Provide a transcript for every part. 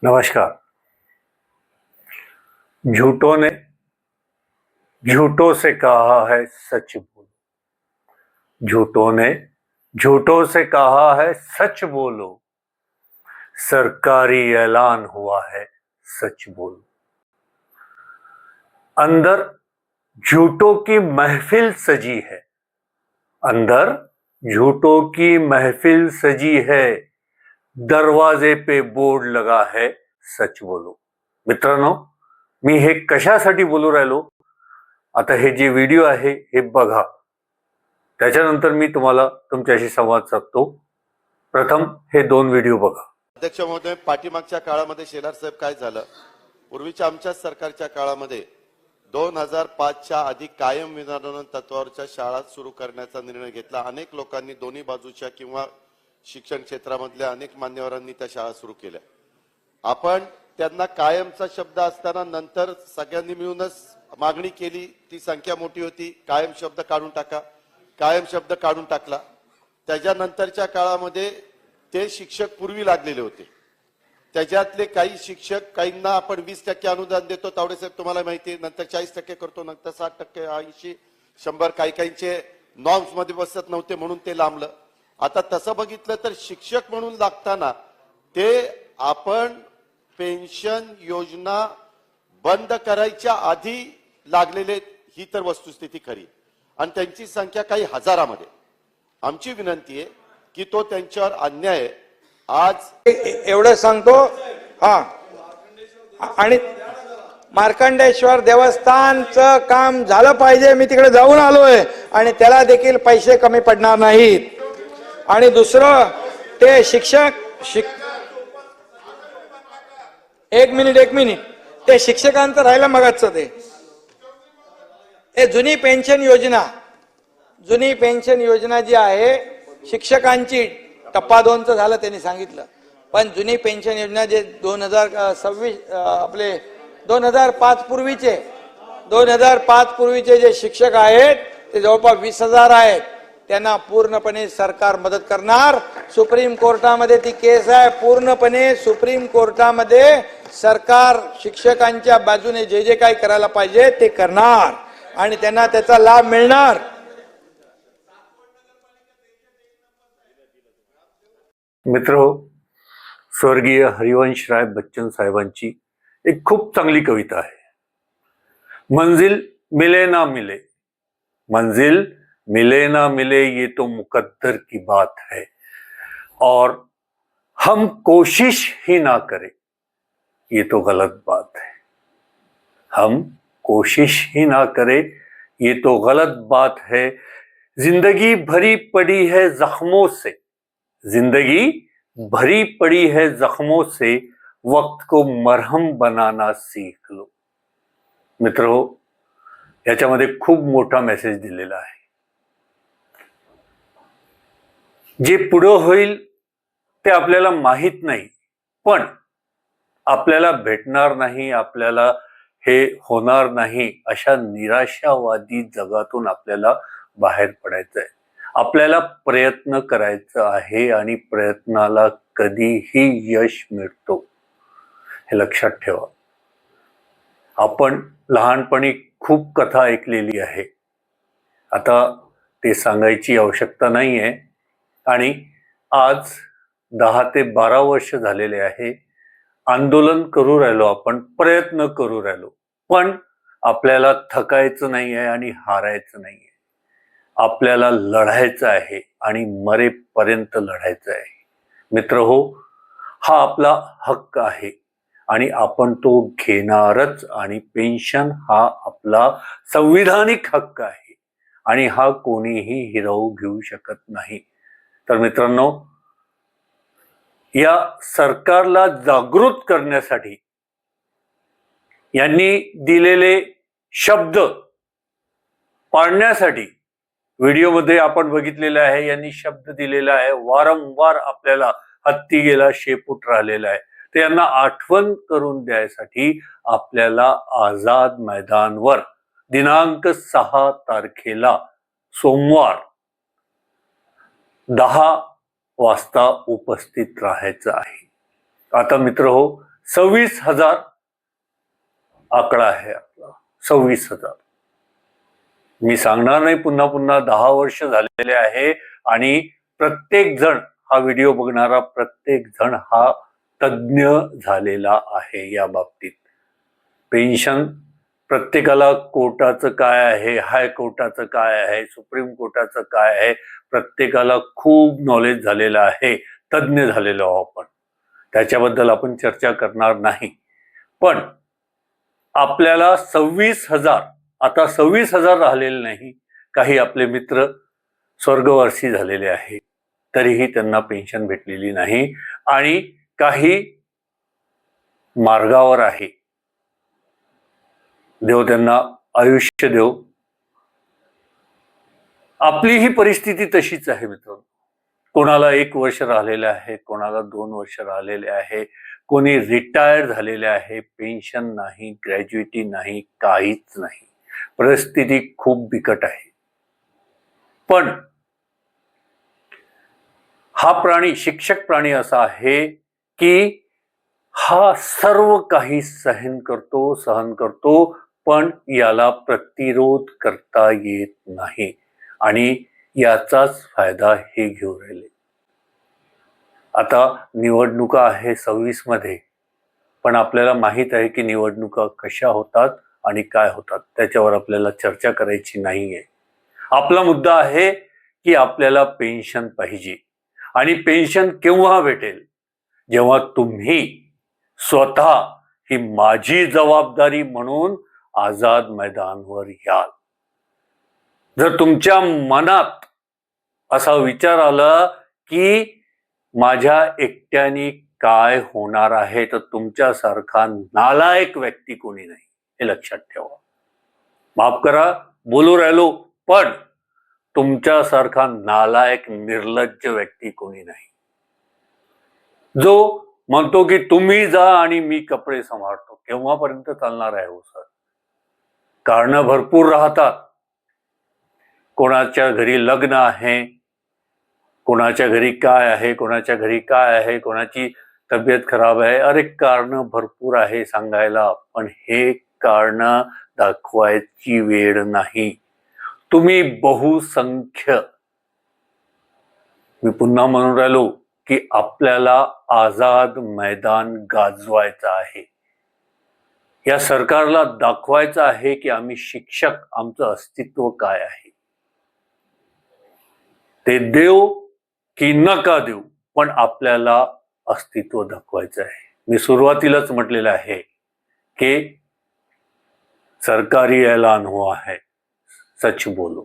नमस्कार। झूठों ने झूठों से कहा है सच बोलो। झूठों ने झूठों से कहा है सच बोलो। सरकारी ऐलान हुआ है सच बोलो। अंदर झूठों की महफिल सजी है। अंदर झूठों की महफिल सजी है। दरवाजे पे बोर्ड लगा है सच बोलो। मित्रांनो, मी हे कशासाठी बोलू राहिलो, आता हे जे व्हिडिओ आहे हे बघा, त्याच्यानंतर मी तुम्हाला तुमच्याशी संवाद साधतो। प्रथम हे दोन व्हिडिओ बघा। अध्यक्ष महोदय, पाठीमागच्या काळामध्ये शेलार साहेब काय झालं, पूर्वीच्या आमच्या सरकारच्या काळामध्ये 2005च्या आधी कायम विनानोंद तत्वावरच्या शाळा सुरू करण्याचा निर्णय घेतला। अनेक लोकांनी दोन्ही बाजूच्या किंवा शिक्षण क्षेत्रामधल्या अनेक मान्यवरांनी त्या शाळा सुरू केल्या। आपण त्यांना कायमचा शब्द असताना नंतर सगळ्यांनी मिळूनच मागणी केली, ती संख्या मोठी होती, कायम शब्द काढून टाका, कायम शब्द काढून टाकला। त्याच्यानंतरच्या काळामध्ये ते शिक्षक पूर्वी लागलेले होते, त्याच्यातले काही शिक्षक, काहींना आपण 20% अनुदान देतो, तावडे साहेब तुम्हाला माहिती आहे, नंतर 40% करतो, नंतर 60%, 80, 100, काहींचे नॉर्म्स मध्ये बसत नव्हते म्हणून ते लांबलं। आता तसं बघितलं तर शिक्षक म्हणून लागताना ते आपण पेन्शन योजना बंद करायच्या आधी लागलेले, ही तर वस्तुस्थिती खरी, आणि त्यांची संख्या काही हजारामध्ये। आमची विनंती आहे की तो त्यांच्यावर अन्याय आहे। आज एवढं सांगतो। हा, आणि मार्कंडेश्वर देवस्थानचं काम झालं पाहिजे, मी तिकडे जाऊन आलोय आणि त्याला देखील पैसे कमी पडणार नाहीत। आणि दुसरं ते शिक्षक एक मिनिट ते शिक्षकांचं राहिलं मगाचं ते जुनी पेन्शन योजना जी आहे शिक्षकांची, टप्पा 2चं झालं त्यांनी सांगितलं, पण जुनी पेन्शन योजना जे 2026 आपले 2005 पूर्वीचे जे शिक्षक आहेत ते जवळपास 20,000 आहेत, त्यांना पूर्णपणे सरकार मदत करणार। सुप्रीम कोर्टामध्ये ती केस आहे, पूर्णपणे सुप्रीम कोर्टामध्ये सरकार शिक्षकांच्या बाजूने जे जे काही करायला पाहिजे ते करणार आणि त्यांना त्याचा लाभ मिळणार। मित्रो, स्वर्गीय हरिवंशराय बच्चन साहेबांची एक खूप चांगली कविता आहे, मंजिल मिले ना मिले, मंजिल मिले ना मिले ये तो मुकद्दर की बात है, और हम कोशिश ही ना करें ये तो गलत बात है। हम कोशिश ही ना करें ये तो गलत बात है। जिंदगी भरी पड़ी है जख्मों से, जिंदगी भरी पड़ी है जख्मों से, वक्त को मरहम बनाना सीख लो। मित्रो, याच्यामध्ये खूप मोठा मेसेज दिलेला आहे। जे पुढे होईल ते आपल्याला माहित नाही, पण आपल्याला भेटणार नाही, आपल्याला हे होणार नाही, अशा निराशावादी जगातून आपल्याला बाहेर पडायचं आहे। आपल्याला प्रयत्न करायचा आहे आणि प्रयत्नाला कधीही यश मिळतो, हे लक्षात ठेवा। आपण लहानपणी खूप कथा ऐकलेली आहे, आता ते सांगायची आवश्यकता नाही आहे। आणि आज 10 ते 12 वर्ष झालेले आहे, आंदोलन करू राहिलो, आपण प्रयत्न करू राहिलो, पण आपल्याला थकायचं नाही आहे आणि हारायचं नाही आहे। आपल्याला लढायचं आहे आणि मरेपर्यंत लढायचं आहे। मित्र हो, हा आपला हक्क आहे आणि आपण तो घेणारच, आणि पेन्शन हा आपला संविधानिक हक्क आहे आणि हा कोणीही हिरावून घेऊ शकत नाही। तर मित्रांनो, या सरकारला जागृत करण्यासाठी यांनी दिलेले शब्द पाळण्यासाठी व्हिडिओमध्ये आपण बघितलेलं आहे, यांनी शब्द दिलेला आहे, वारंवार आपल्याला हत्ती गेला शेपूट राहिलेला आहे, तर यांना आठवण करून द्यायसाठी आपल्याला आझाद मैदानवर दिनांक 6 तारखेला सोमवार 10 वाजता उपस्थित राहायचं आहे। आता मित्र हो, 26,000 आकडा आहे आपला. 26,000. मी सांगणार नाही पुन्हा पुन्हा. 10 वर्ष झालेले आहे आणि प्रत्येक जण, हा व्हिडिओ बघणारा प्रत्येक जण हा तज्ञ झालेला आहे या बाबतीत. पेन्शन प्रत्येकाला कोर्टाचं काय आहे, हायकोर्टाचं काय आहे, सुप्रीम कोर्टाचं काय आहे, प्रत्येकाला खूप नॉलेज झालेलं आहे, तज्ञ झालेलो आहोत आपण. त्याच्याबद्दल आपण चर्चा करणार नाही. पण आपल्याला 26,000, आता 26,000 राहिलेले नाही. काही आपले मित्र स्वर्गवासी झालेले आहे, तरीही त्यांना पेन्शन भेटलेली नाही आणि काही मार्गावर आहे. देव त्यांना आयुष्य देव. आपली ही परिस्थिती तशीच आहे मित्रांनो. कोणाला 1 वर्ष राहिलेलं आहे, कोणाला 2 वर्ष राहिलेले आहे, कोणी रिटायर झालेले आहे, पेन्शन नाही, ग्रॅज्युइटी नाही, काहीच नाही. परिस्थिती खूप बिकट आहे. पण हा प्राणी, शिक्षक प्राणी असा आहे की हा सर्व काही सहन करतो, पण याला प्रतिरोध करता येत नाही आणि याचाच फायदा हे घेऊन राहिले. आता निवडणुका आहे 26 मध्ये, पण आपल्याला माहित आहे की निवडणुका कशा होतात आणि काय होतात. त्याच्यावर आपल्याला चर्चा करायची नाहीये. आपला मुद्दा आहे की आपल्याला पेन्शन पाहिजे आणि पेन्शन केव्हा भेटेल? जेव्हा तुम्ही स्वतः ही माझी जबाबदारी म्हणून आझाद मैदानवर याल. जर तुमच्या मनात असा विचार आला की माझ्या एकट्याने काय होणार आहे, तर तुमच्यासारखा नालायक व्यक्ती कोणी नाही, हे लक्षात ठेवा. माफ करा बोलू राहिलो, पण तुमच्यासारखा नालायक निर्लज्ज व्यक्ती कोणी नाही, जो म्हणतो की तुम्ही जा आणि मी कपडे सांभाळतो. केव्हापर्यंत चालणार आहे हो सर? कारणं भरपूर राहतात. कोणाच्या घरी लग्न आहे, कोणाच्या घरी काय आहे, कोणाच्या घरी काय आहे, कोणाची तब्येत खराब आहे. अरे कारणं भरपूर आहे सांगायला, पण हे कारणं दाखवायची वेळ नाही. तुम्ही बहुसंख्य, मी पुन्हा म्हणून राहिलो की आपल्याला आझाद मैदान गाजवायचं आहे. या सरकारला दाखवायचं आहे की आम्ही शिक्षक, आमचं अस्तित्व काय आहे. ते देव की नका देऊ, पण आपल्याला अस्तित्व दाखवायचं आहे. मी सुरुवातीलाच म्हटलेलं आहे की सरकारी ऐलान हुआ है, सच बोलो.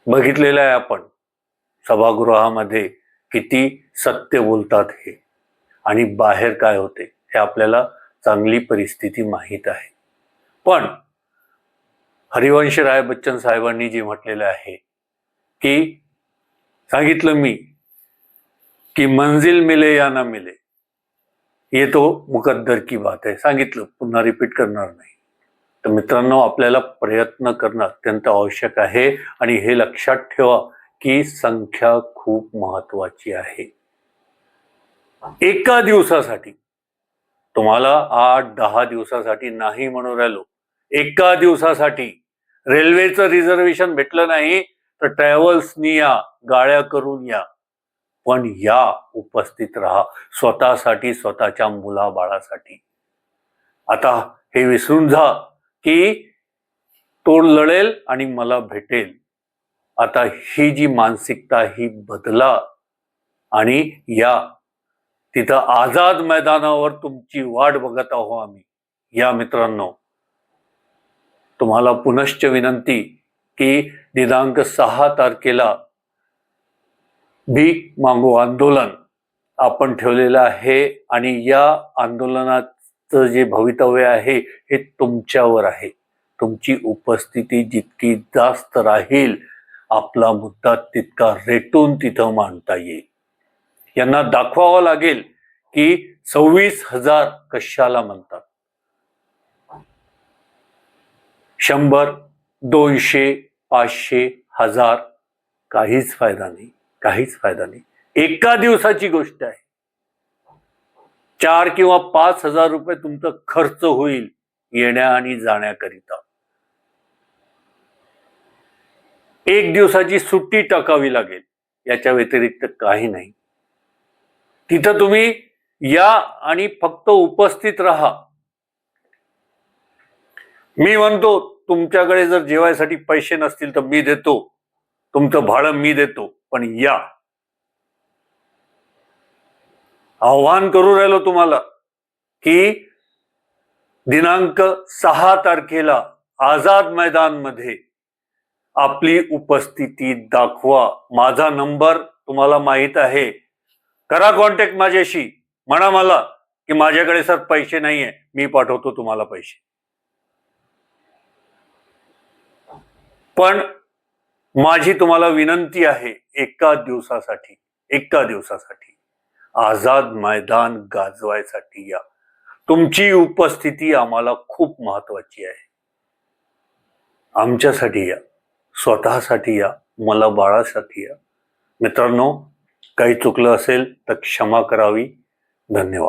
बघितलेलं आहे आपण सभागृहामध्ये किती सत्य बोलतात हे, आणि बाहेर काय होते हे आपल्याला चांगली परिस्थिती माहीत आहे. पण हरिवंश राय बच्चन साहेबांनी जे म्हटलेलं आहे की, सांगितलं मी की मंजिल मिले या ना मिले ये तो मुकद्दर की बात आहे. सांगितलं, पुन्हा रिपीट करणार नाही. तर मित्रांनो, आपल्याला प्रयत्न करणं अत्यंत आवश्यक आहे आणि हे लक्षात ठेवा की संख्या खूप महत्वाची आहे. एका दिवसासाठी, तुम्हाला 8-10 दिवसासाठी नाही म्हणून राहिलो, एका दिवसासाठी रेल्वेचं रिझर्वेशन भेटलं नाही तर ट्रॅव्हल्सनी या, गाड्या करून या, पण या, उपस्थित राहा स्वतःसाठी, स्वतःच्या मुलाबाळासाठी. आता हे विसरून जा की तो लढेल आणि मला भेटेल. आता ही जी मानसिकता ही बदला आणि या, तिथं आझाद मैदानावर तुमची वाट बघत आहो आम्ही. या मित्रांनो, तुम्हाला पुनश्च विनंती की दिनांक 6 तारखेला भीक मागो आंदोलन आपण ठेवलेलं आहे आणि या आंदोलनाचं जे भवितव्य आहे हे तुमच्यावर आहे. तुमची उपस्थिती जितकी जास्त राहील, आपला मुद्दा तितका रेटून तिथं मांडता येईल. यांना दाखवावं लागेल की 26,000 कशाला म्हणतात. 100, 200, 500, 1000 काहीच फायदा नाही, काहीच फायदा नाही. एका दिवसाची गोष्ट आहे. 4 किंवा 5,000 रुपये तुमचा खर्च होईल येण्या आणि जाण्याकरिता. 1 दिवसाची सुट्टी टाकावी लागेल, याच्या व्यतिरिक्त काही नाही. तिथं तुम्ही या आणि फक्त उपस्थित राहा. मी म्हणतो तुमच्याकडे जर जेवायसाठी पैसे नसतील तर मी देतो, तुमचं भाडं मी देतो, पण या. आव्हान करू राहिलो तुम्हाला की दिनांक 6 तारखेला आझाद मैदानमध्ये आपली उपस्थिती दाखवा. माझा नंबर तुम्हाला माहित आहे. करा कॉन्टॅक्ट माझ्याशी. म्हणा मला की माझ्याकडे सर पैसे नाहीये, मी पाठवतो तुम्हाला पैसे. पण माझी तुम्हाला विनंती आहे, एका दिवसासाठी आझाद मैदान गाजवायसाठी या. तुमची उपस्थिती आम्हाला खूप महत्वाची आहे. आमच्यासाठी या, स्वतःसाठी या, मला बाळासाठी या. मित्रांनो, काही चुकलं असेल तर क्षमा करावी. धन्यवाद.